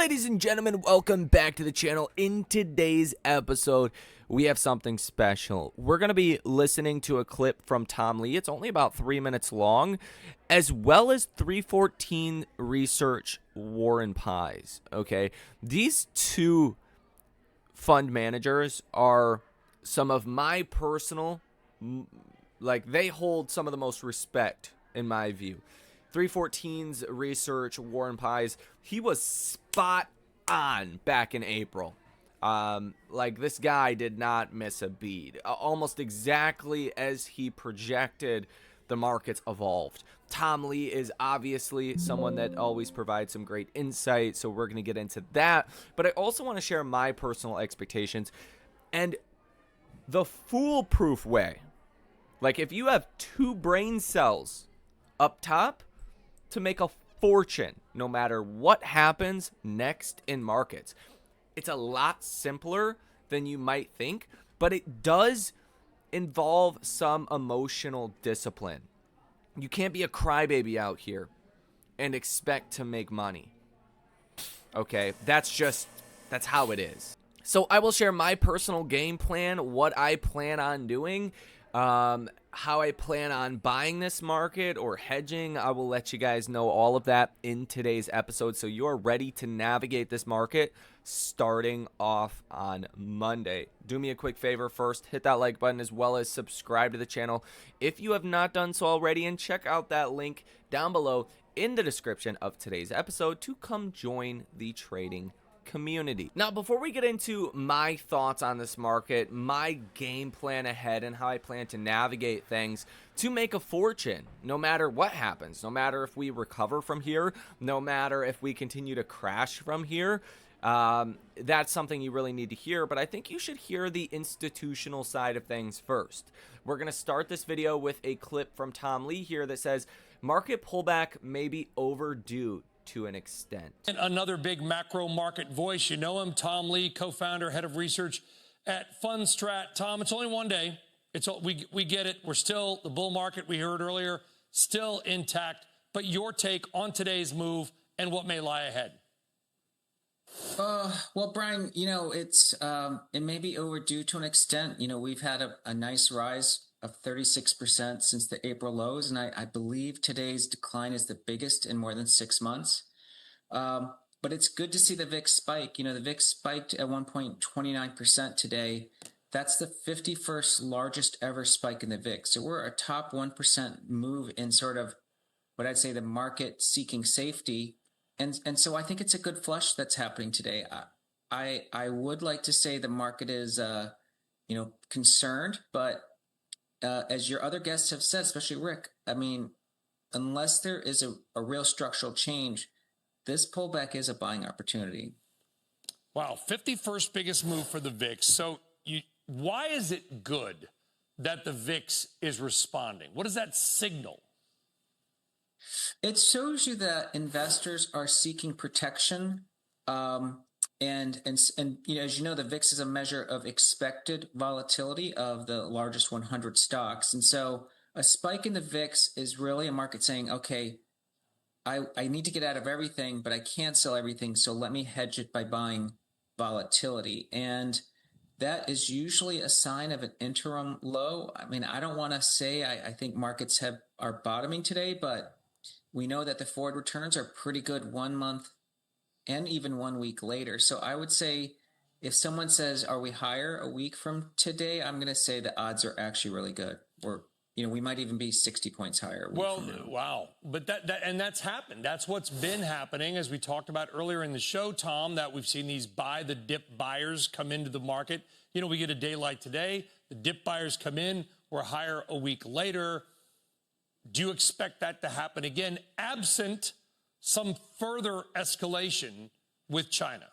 ladies and gentlemen, welcome back to the channel. In today's episode, we have something special. We're going to be listening to a clip from Tom Lee. It's only about 3 minutes long, as well as 314 Research Warren Pies. Okay, these two fund managers are some of my personal, they hold some of the most respect in my view. 314's Research Warren Pies, he was spot on back in April. This guy did not miss a beat. Almost exactly as he projected, the markets evolved. Tom Lee is obviously someone that always provides some great insight, so we're going to get into that. But I also want to share my personal expectations and the foolproof way. Like, if you have two brain cells up top, to make a fortune no matter what happens next in markets. It's a lot simpler than you might think, but it does involve some emotional discipline. You can't be a crybaby out here and expect to make money. Okay, that's how it is. So I will share my personal game plan, what I plan on doing, how I plan on buying this market or hedging. I will let you guys know all of that in today's episode, so you're ready to navigate this market starting off on Monday. Do me a quick favor first, hit that like button as well as subscribe to the channel if you have not done so already, and check out that link down below in the description of today's episode to come join the trading community. Now, before we get into my thoughts on this market, my game plan ahead, and how I plan to navigate things to make a fortune, no matter what happens, no matter if we recover from here, no matter if we continue to crash from here, that's something you really need to hear, but I think you should hear the institutional side of things first. We're going to start this video with a clip from Tom Lee here that says, market pullback may be overdue to an extent. Another big macro market voice. You know him, Tom Lee, co-founder, head of research at Fundstrat. Tom, it's only one day. We get it. We're still, the bull market we heard earlier, still intact. But your take on today's move and what may lie ahead. Well, Brian, it may be overdue to an extent. We've had a nice rise of 36% since the April lows, and I believe today's decline is the biggest in more than 6 months. But it's good to see the VIX spike. The VIX spiked at 1.29% today. That's the 51st largest ever spike in the VIX. So we're a top 1% move in sort of what I'd say the market seeking safety. And so I think it's a good flush that's happening today. I would like to say the market is, concerned, but as your other guests have said, especially Rick, I mean, unless there is a real structural change, this pullback is a buying opportunity. Wow, 51st biggest move for the VIX. So why is it good that the VIX is responding? What does that signal? It shows you that investors are seeking protection. And as you know, the VIX is a measure of expected volatility of the largest 100 stocks. And so a spike in the VIX is really a market saying, okay, I need to get out of everything, but I can't sell everything. So let me hedge it by buying volatility. And that is usually a sign of an interim low. I mean, I don't want to say I think markets are bottoming today, but we know that the forward returns are pretty good 1 month and even 1 week later. So I would say if someone says, are we higher a week from today? I'm going to say the odds are actually really good. Or, we might even be 60 points higher. Wow. But that's happened. That's what's been happening, as we talked about earlier in the show, Tom, that we've seen these buy the dip buyers come into the market. We get a day like today, the dip buyers come in, we're higher a week later. Do you expect that to happen again, absent some further escalation with China?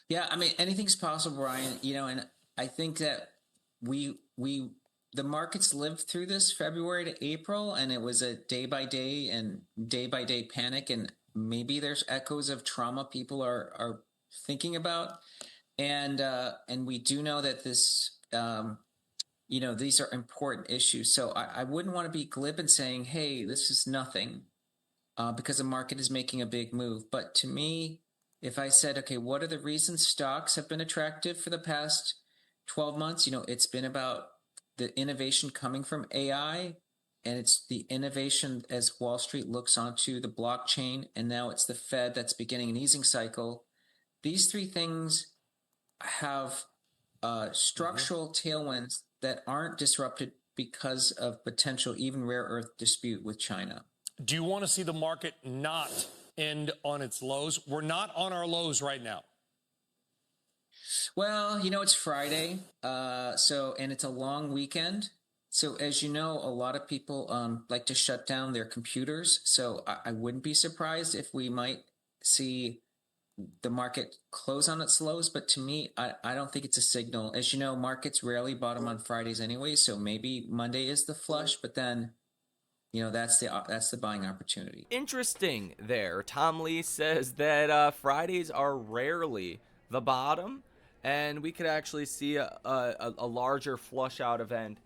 Yeah, I mean, anything's possible, Brian. And I think that the markets lived through this February to April, and it was a day by day panic, and maybe there's echoes of trauma people are thinking about, and we do know that this. These are important issues. So I wouldn't want to be glib in saying, hey, this is nothing. because the market is making a big move. But to me, if I said, okay, what are the reasons stocks have been attractive for the past 12 months? It's been about the innovation coming from AI, and it's the innovation as Wall Street looks onto the blockchain, and now it's the Fed that's beginning an easing cycle. These three things have structural tailwinds that aren't disrupted because of potential even rare earth dispute with China. Do you want to see the market not end on its lows? We're not on our lows right now. Well, it's Friday, and it's a long weekend. So as you know, a lot of people like to shut down their computers. So I wouldn't be surprised if we might see the market close on its lows. But to me, I don't think it's a signal. As you know, markets rarely bottom on Fridays anyway. So maybe Monday is the flush, but then that's the buying opportunity. Interesting there. Tom Lee says that Fridays are rarely the bottom, and we could actually see a larger flush out event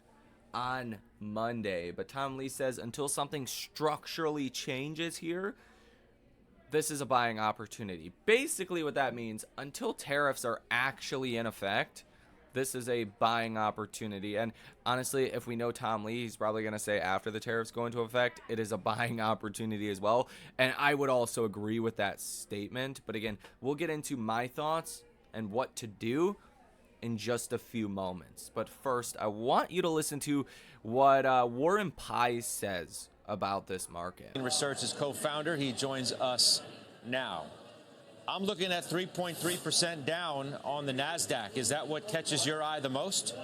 on Monday. But Tom Lee says until something structurally changes here, this is a buying opportunity. Basically what that means, until tariffs are actually in effect, this is a buying opportunity. And honestly, if we know Tom Lee, he's probably going to say after the tariffs go into effect, it is a buying opportunity as well. And I would also agree with that statement. But again, we'll get into my thoughts and what to do in just a few moments. But first, I want you to listen to what Warren Pye says about this market. Research's co-founder, he joins us now. I'm looking at 3.3% down on the NASDAQ. Is that what catches your eye the most?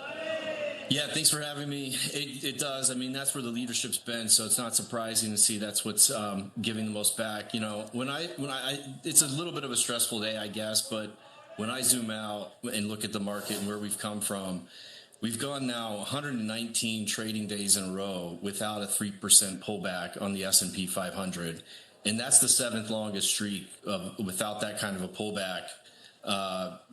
Yeah, thanks for having me. It does. I mean, that's where the leadership's been, so it's not surprising to see that's what's giving the most back. When I it's a little bit of a stressful day, I guess, but when I zoom out and look at the market and where we've come from, we've gone now 119 trading days in a row without a 3% pullback on the S&P 500. And that's the seventh longest streak without that kind of a pullback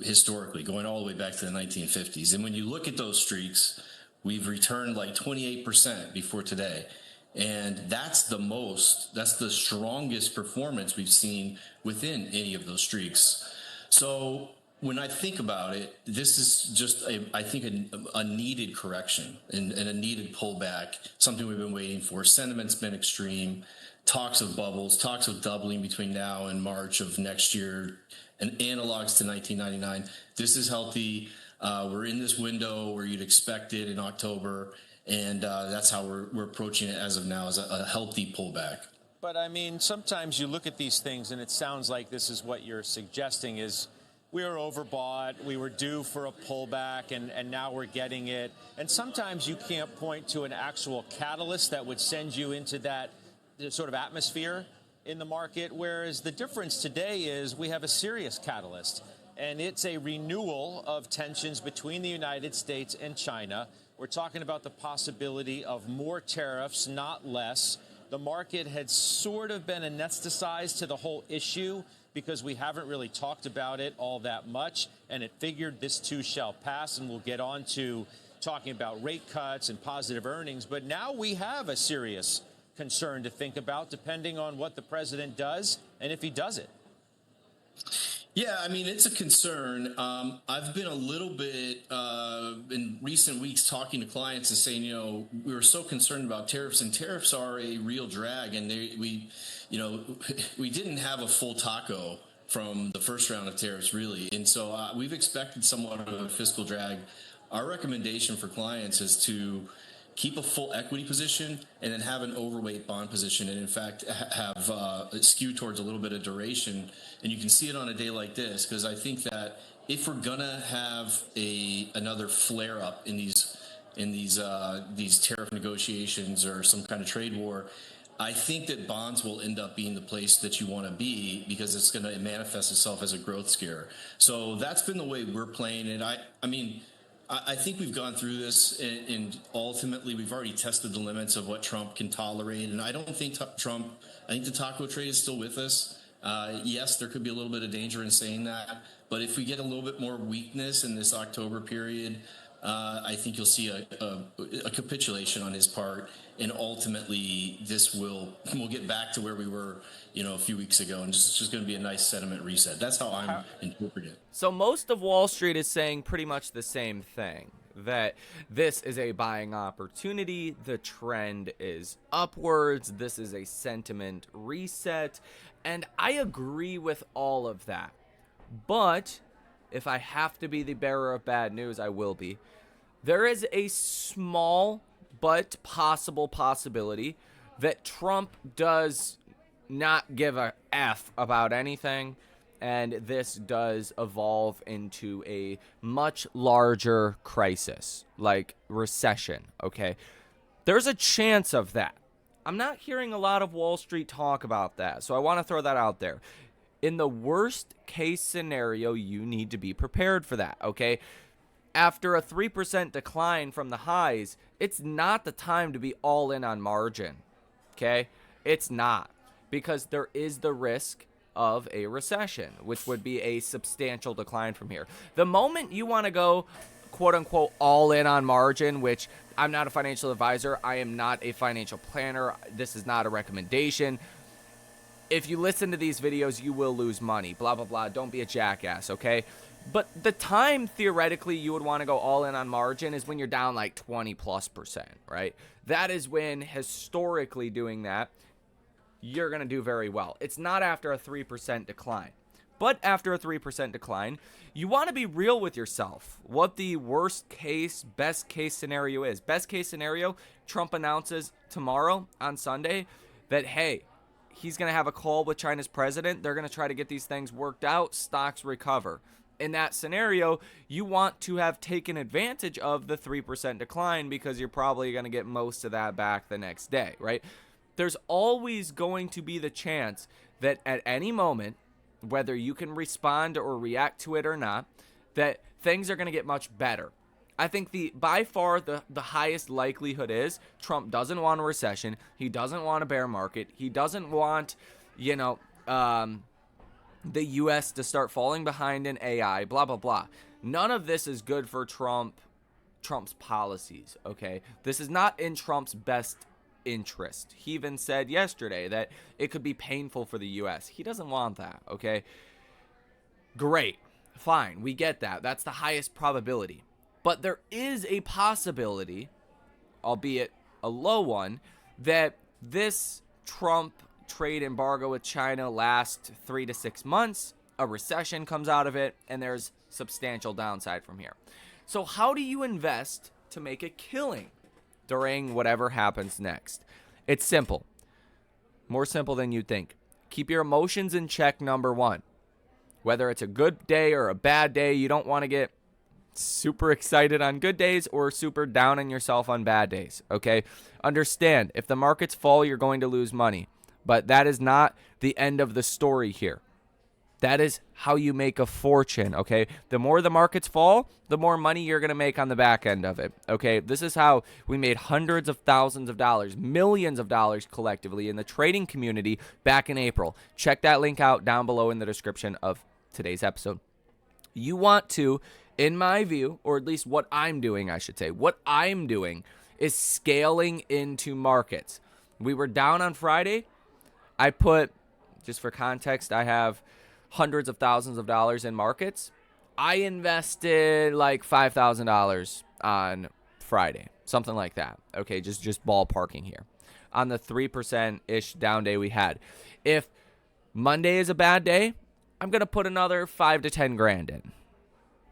historically, going all the way back to the 1950s. And when you look at those streaks, we've returned like 28% before today. And that's the strongest performance we've seen within any of those streaks. So when I think about it, this is just, I think, a needed correction and a needed pullback, something we've been waiting for. Sentiment's been extreme. Talks of bubbles, talks of doubling between now and March of next year, and analogs to 1999. This is healthy. We're in this window where you'd expect it in October, and that's how we're approaching it as of now, as a healthy pullback. But I mean, sometimes you look at these things and it sounds like this is what you're suggesting is we were overbought, we were due for a pullback, and now we're getting it. And sometimes you can't point to an actual catalyst that would send you into that sort of atmosphere in the market, whereas the difference today is we have a serious catalyst, and it's a renewal of tensions between the United States and China. We're talking about the possibility of more tariffs, not less. The market had sort of been anesthetized to the whole issue because we haven't really talked about it all that much, and it figured this too shall pass, and we'll get on to talking about rate cuts and positive earnings. But now we have a serious concern to think about, depending on what the president does and if he does it. Yeah, I mean, it's a concern. I've been a little bit in recent weeks talking to clients and saying, we were so concerned about tariffs, and tariffs are a real drag. And we didn't have a full taco from the first round of tariffs, really. And so we've expected somewhat of a fiscal drag. Our recommendation for clients is to keep a full equity position and then have an overweight bond position, and in fact have skewed towards a little bit of duration. And you can see it on a day like this, because I think that if we're gonna have another flare up in these tariff negotiations or some kind of trade war, I think that bonds will end up being the place that you want to be, because it's going to manifest itself as a growth scare. So that's been the way we're playing it. I think we've gone through this, and ultimately we've already tested the limits of what Trump can tolerate. And I don't think I think the taco trade is still with us. Yes, there could be a little bit of danger in saying that. But if we get a little bit more weakness in this October period, I think you'll see a capitulation on his part, and ultimately we'll get back to where we were, a few weeks ago, and it's just going to be a nice sentiment reset. That's how I'm interpreting it. So most of Wall Street is saying pretty much the same thing, that this is a buying opportunity, the trend is upwards, this is a sentiment reset, and I agree with all of that. But if I have to be the bearer of bad news, I will be. There is a small but possible possibility that Trump does not give a F about anything, and this does evolve into a much larger crisis, like recession, okay? There's a chance of that. I'm not hearing a lot of Wall Street talk about that, so I want to throw that out there. In the worst case scenario, you need to be prepared for that, okay? After a 3% decline from the highs, it's not the time to be all in on margin, okay? It's not, because there is the risk of a recession, which would be a substantial decline from here. The moment you want to go, quote unquote, all in on margin, which I'm not a financial advisor, I am not a financial planner, this is not a recommendation. If you listen to these videos, you will lose money, blah, blah, blah. Don't be a jackass, okay? But the time, theoretically, you would want to go all in on margin is when you're down like 20+%, right? That is when, historically doing that, you're going to do very well. It's not after a 3% decline. But after a 3% decline, you want to be real with yourself. What the worst case, best case scenario is. Best case scenario, Trump announces tomorrow on Sunday that, hey, he's going to have a call with China's president. They're going to try to get these things worked out. Stocks recover. In that scenario, you want to have taken advantage of the 3% decline because you're probably going to get most of that back the next day, right? There's always going to be the chance that at any moment, whether you can respond or react to it or not, that things are going to get much better. I think by far the highest likelihood is Trump doesn't want a recession. He doesn't want a bear market. He doesn't want, the U.S. to start falling behind in AI, blah, blah, blah. None of this is good for Trump's policies, okay? This is not in Trump's best interest. He even said yesterday that it could be painful for the U.S. He doesn't want that, okay? Great. Fine. We get that. That's the highest probability. But there is a possibility, albeit a low one, that this Trump trade embargo with China lasts 3 to 6 months, a recession comes out of it, and there's substantial downside from here. So how do you invest to make a killing during whatever happens next? It's simple. More simple than you'd think. Keep your emotions in check, number one. Whether it's a good day or a bad day, you don't want to get super excited on good days or super down on yourself on bad days, okay? Understand, if the markets fall, you're going to lose money. But that is not the end of the story here. That is how you make a fortune, okay? The more the markets fall, the more money you're going to make on the back end of it, okay? This is how we made hundreds of thousands of dollars, millions of dollars collectively in the trading community back in April. Check that link out down below in the description of today's episode. You want to, in my view, or at least what I'm doing, I should say, what I'm doing is scaling into markets. We were down on Friday. I put, just for context, I have hundreds of thousands of dollars in markets. I invested like $5,000 on Friday, something like that. Okay, just ballparking here on the 3%-ish down day we had. If Monday is a bad day, I'm going to put another 5 to 10 grand in.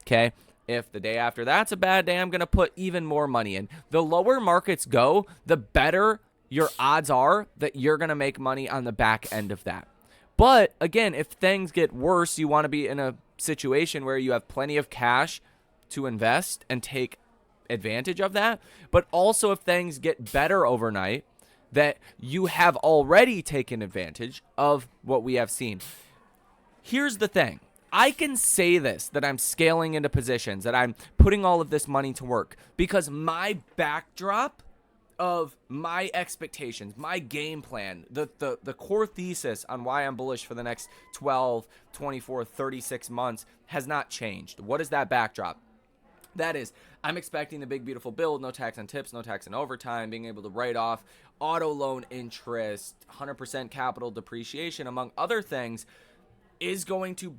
Okay? If the day after that's a bad day, I'm going to put even more money in. The lower markets go, the better your odds are that you're going to make money on the back end of that. But again, if things get worse, you want to be in a situation where you have plenty of cash to invest and take advantage of that. But also if things get better overnight, that you have already taken advantage of what we have seen. Here's the thing. I can say this, that I'm scaling into positions, that I'm putting all of this money to work, because my backdrop of my expectations, my game plan, the core thesis on why I'm bullish for the next 12, 24, 36 months has not changed. What is that backdrop? That is, I'm expecting the big beautiful bill, no tax on tips, no tax on overtime, being able to write off auto loan interest, 100% capital depreciation, among other things, is going to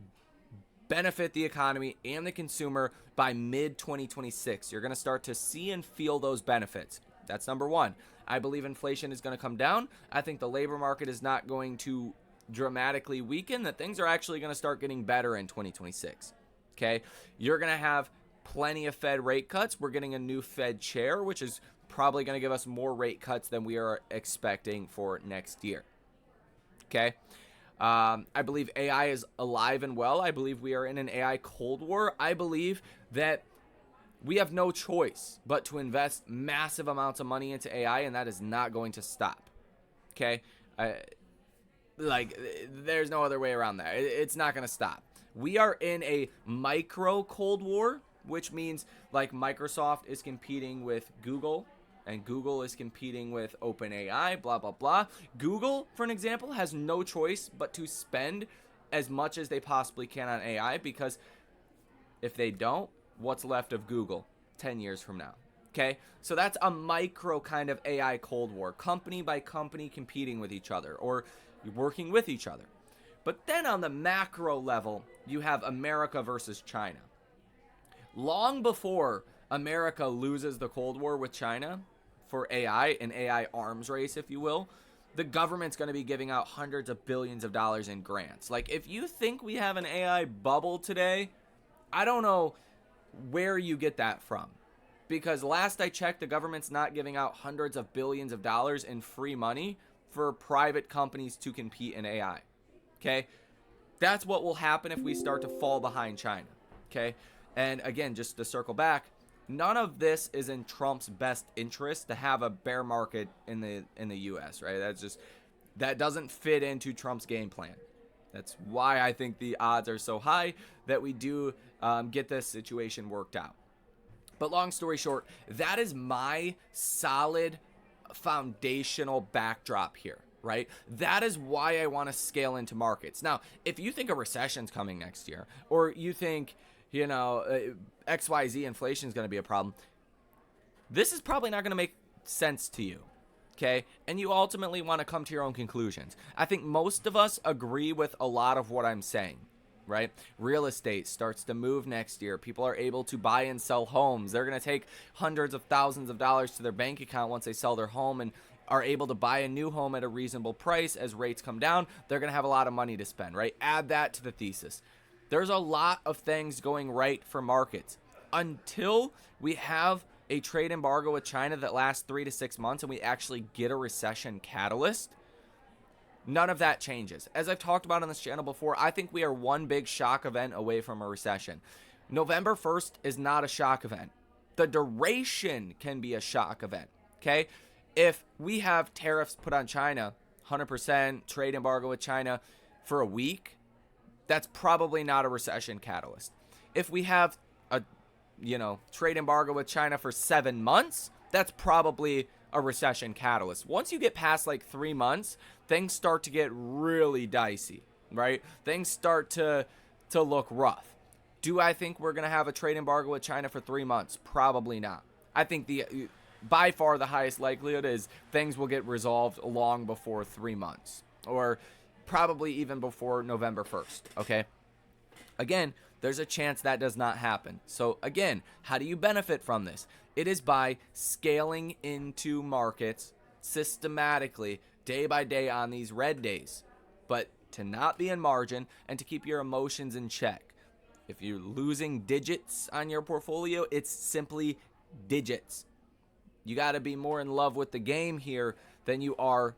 benefit the economy and the consumer by mid 2026. You're going to start to see and feel those benefits. That's number one. I believe inflation is going to come down. I think the labor market is not going to dramatically weaken, that things are actually going to start getting better in 2026. Okay? You're going to have plenty of Fed rate cuts. We're getting a new Fed chair, which is probably going to give us more rate cuts than we are expecting for next year. Okay? I believe AI is alive and well. I believe we are in an AI Cold War. I believe that we have no choice but to invest massive amounts of money into AI, and that is not going to stop. Okay? There's no other way around that. It's not going to stop. We are in a micro Cold War, which means like Microsoft is competing with Google, and Google is competing with OpenAI, blah, blah, blah. Google, for an example, has no choice but to spend as much as they possibly can on AI, because if they don't, what's left of Google 10 years from now? Okay, so that's a micro kind of AI Cold War, company by company competing with each other or working with each other. But then on the macro level, you have America versus China. Long before America loses the Cold War with China for AI, an AI arms race, if you will, the government's going to be giving out hundreds of billions of dollars in grants. Like, if you think we have an AI bubble today, I don't know where you get that from. Because last I checked, the government's not giving out hundreds of billions of dollars in free money for private companies to compete in AI. Okay? That's what will happen if we start to fall behind China. Okay? And again, just to circle back, none of this is in Trump's best interest to have a bear market in the US, right? That doesn't fit into Trump's game plan. That's why I think the odds are so high that we do get this situation worked out. But long story short, that is my solid foundational backdrop here, right? That is why I want to scale into markets. Now, if you think a recession's coming next year, or you think, XYZ inflation is going to be a problem, this is probably not going to make sense to you. Okay? And you ultimately want to come to your own conclusions. I think most of us agree with a lot of what I'm saying, right? Real estate starts to move next year. People are able to buy and sell homes. They're going to take hundreds of thousands of dollars to their bank account once they sell their home and are able to buy a new home at a reasonable price. As rates come down, they're going to have a lot of money to spend, right? Add that to the thesis. There's a lot of things going right for markets until we have a trade embargo with China that lasts 3 to 6 months and we actually get a recession catalyst. None of that changes. As I've talked about on this channel before, I think we are one big shock event away from a recession. November 1st is not a shock event. The duration can be a shock event, okay? If we have tariffs put on China, 100% trade embargo with China for a week, that's probably not a recession catalyst. If we have a trade embargo with China for 7 months, that's probably a recession catalyst. Once you get past like 3 months, things start to get really dicey, right? Things start to look rough. Do I think we're going to have a trade embargo with China for 3 months? Probably not. I think by far the highest likelihood is things will get resolved long before 3 months, or probably even before November 1st, okay? Again, there's a chance that does not happen. So again, how do you benefit from this? It is by scaling into markets systematically, day by day on these red days, but to not be in margin and to keep your emotions in check. If you're losing digits on your portfolio, it's simply digits. You got to be more in love with the game here than you are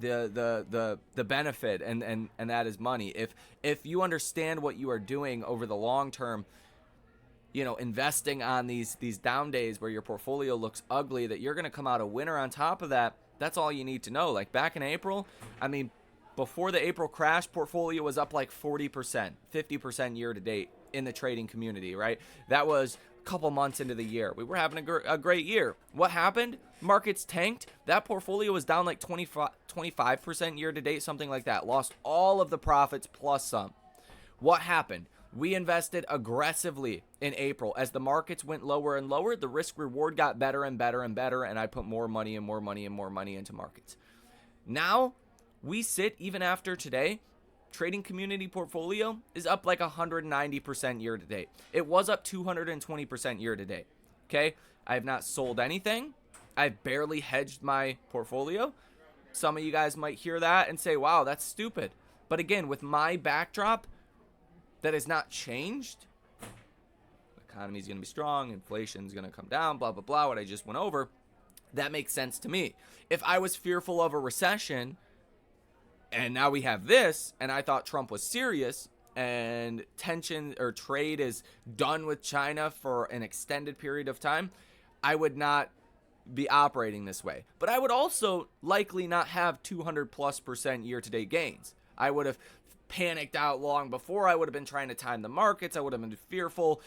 the benefit, and that is money. If you understand what you are doing over the long term, investing on these down days where your portfolio looks ugly, that you're going to come out a winner on top of that, that's all you need to know. Like back in April, before the April crash, portfolio was up like 40%, 50% year to date in the trading community, right? That was a couple months into the year. We were having a great year. What happened? Markets tanked. That portfolio was down like 25% year to date, something like that. Lost all of the profits plus some. What happened? We invested aggressively in April. As the markets went lower and lower, the risk reward got better and better and better, and I put more money and more money and more money into markets. Now, we sit, even after today, trading community portfolio is up like 190% year to date. It was up 220% year to date. Okay? I have not sold anything. I've barely hedged my portfolio. Some of you guys might hear that and say, wow, that's stupid. But again, with my backdrop, that has not changed. The economy is going to be strong. Inflation is going to come down, blah, blah, blah, what I just went over. That makes sense to me. If I was fearful of a recession, and now we have this, and I thought Trump was serious, and tension or trade is done with China for an extended period of time, I would not be operating this way. But I would also likely not have 200+% year-to-date gains. I would have panicked out long before. I would have been trying to time the markets. I would have been fearful,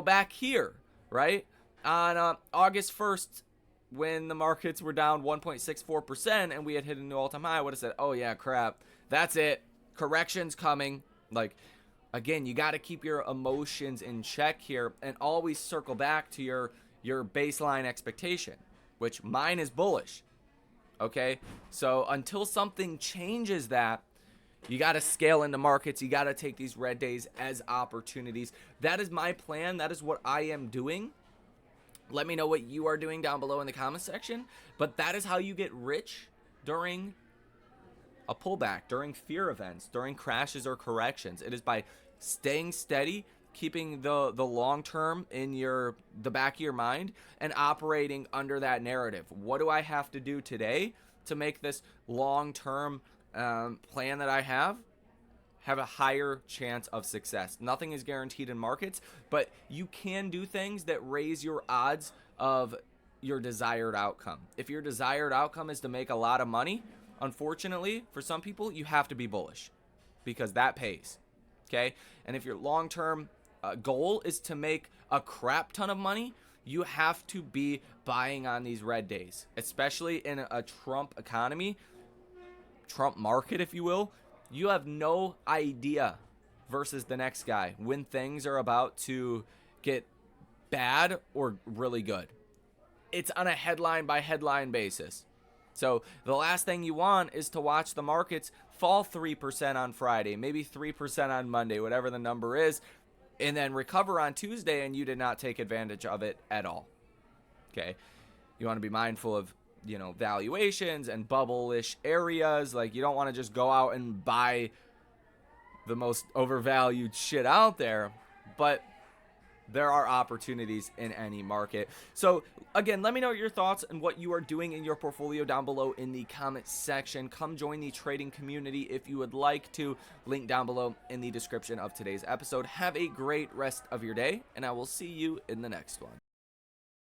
back here, right? On August 1st, when the markets were down 1.64% and we had hit a new all-time high, I would have said, oh yeah, crap, that's it. Correction's coming. Like, again, you got to keep your emotions in check here and always circle back to your baseline expectation, which mine is bullish. Okay? So until something changes that, you got to scale into markets. You got to take these red days as opportunities. That is my plan. That is what I am doing. Let me know what you are doing down below in the comment section. But that is how you get rich during a pullback, during fear events, during crashes or corrections. It is by staying steady, keeping the long term in the back of your mind, and operating under that narrative. What do I have to do today to make this long term plan that I have a higher chance of success? Nothing is guaranteed in markets, but you can do things that raise your odds of your desired outcome. If your desired outcome is to make a lot of money, unfortunately, for some people, you have to be bullish because that pays. Okay? And if your long-term goal is to make a crap ton of money, you have to be buying on these red days, especially in a Trump economy, Trump market, if you will. You have no idea versus the next guy when things are about to get bad or really good. It's on a headline by headline basis. So the last thing you want is to watch the markets fall 3% on Friday, maybe 3% on Monday, whatever the number is, and then recover on Tuesday and you did not take advantage of it at all. Okay? You want to be mindful of valuations and bubble-ish areas. Like, you don't want to just go out and buy the most overvalued shit out there, but there are opportunities in any market. So again, let me know your thoughts and what you are doing in your portfolio down below in the comment section. Come join the trading community if you would like to. Link down below in the description of today's episode. Have a great rest of your day, and I will see you in the next one.